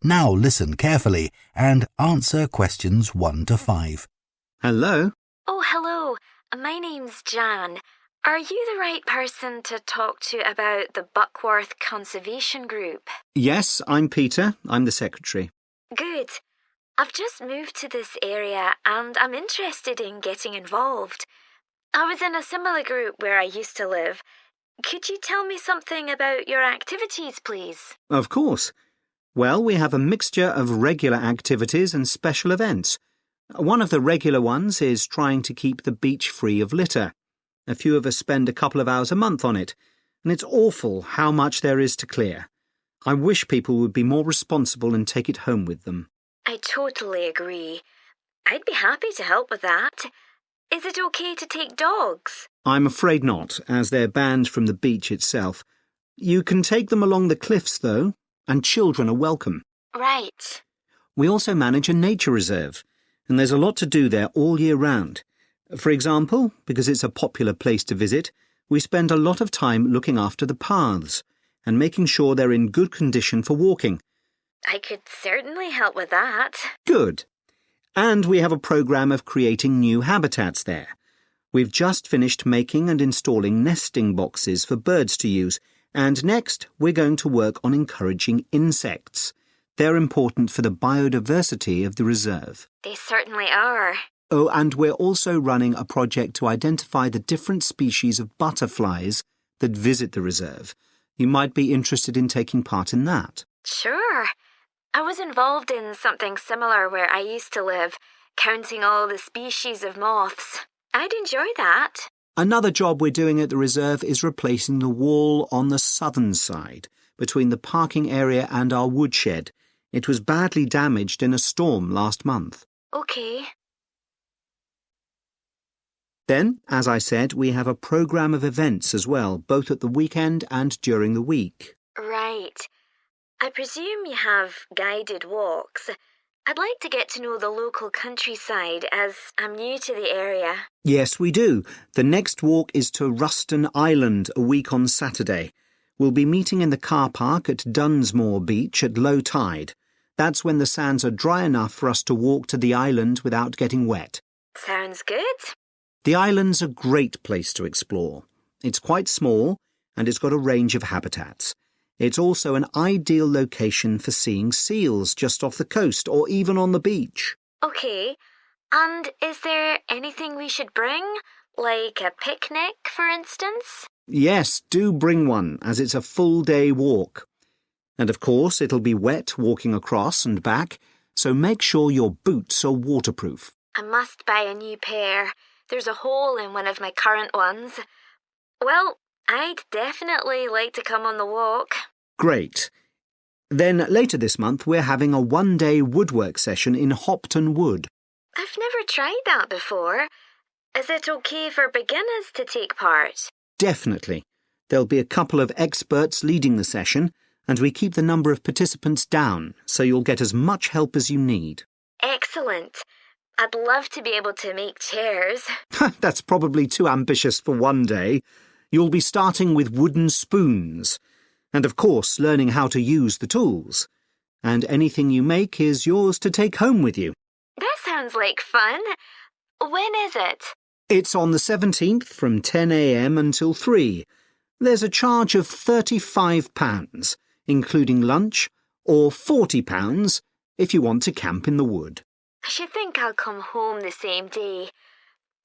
Now listen carefully and answer questions 1 to 5. Hello? Oh, hello. My name's Jan. Are you the right person to talk to about the Buckworth Conservation Group? Yes, I'm Peter. I'm the secretary. Good. I've just moved to this area and I'm interested in getting involved. I was in a similar group where I used to live. Could you tell me something about your activities, please? Of course. Well, we have a mixture of regular activities and special events. One of the regular ones is trying to keep the beach free of litter. A few of us spend a couple of hours a month on it, and it's awful how much there is to clear. I wish people would be more responsible and take it home with them. I totally agree. I'd be happy to help with that. Is it okay to take dogs? I'm afraid not, as they're banned from the beach itself. You can take them along the cliffs, though, and children are welcome. Right. We also manage a nature reserve, and there's a lot to do there all year round. For example, because it's a popular place to visit, we spend a lot of time looking after the paths and making sure they're in good condition for walking. I could certainly help with that. Good. And we have a programme of creating new habitats there. We've just finished making and installing nesting boxes for birds to use, and next we're going to work on encouraging insects. They're important for the biodiversity of the reserve. They certainly are. Oh, and we're also running a project to identify the different species of butterflies that visit the reserve. You might be interested in taking part in that. Sure. I was involved in something similar where I used to live, counting all the species of moths. I'd enjoy that. Another job we're doing at the reserve is replacing the wall on the southern side, between the parking area and our woodshed. It was badly damaged in a storm last month. Okay. Then, as I said, we have a programme of events as well, both at the weekend and during the week. Right. I presume you have guided walks. I'd like to get to know the local countryside as I'm new to the area. Yes, we do. The next walk is to Ruston Island a week on Saturday. We'll be meeting in the car park at Dunsmore Beach at low tide. That's when the sands are dry enough for us to walk to the island without getting wet. Sounds good. The island's a great place to explore. It's quite small, and it's got a range of habitats. It's also an ideal location for seeing seals just off the coast or even on the beach. Okay. And is there anything we should bring? Like a picnic, for instance? Yes, do bring one, as it's a full-day walk. And of course, it'll be wet walking across and back, so make sure your boots are waterproof. I must buy a new pair. There's a hole in one of my current ones. Well, I'd definitely like to come on the walk. Great. Then later this month we're having a one-day woodwork session in Hopton Wood. I've never tried that before. Is it okay for beginners to take part? Definitely. There'll be a couple of experts leading the session, and we keep the number of participants down, so you'll get as much help as you need. Excellent. I'd love to be able to make chairs. That's probably too ambitious for one day. You'll be starting with wooden spoons, and of course learning how to use the tools. And anything you make is yours to take home with you. That sounds like fun. When is it? It's on the 17th from 10 a.m. until 3. There's a charge of £35, including lunch, or £40 if you want to camp in the wood. I should think I'll come home the same day.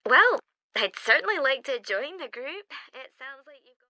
Well, I'd certainly like to join the group. It sounds like you've got...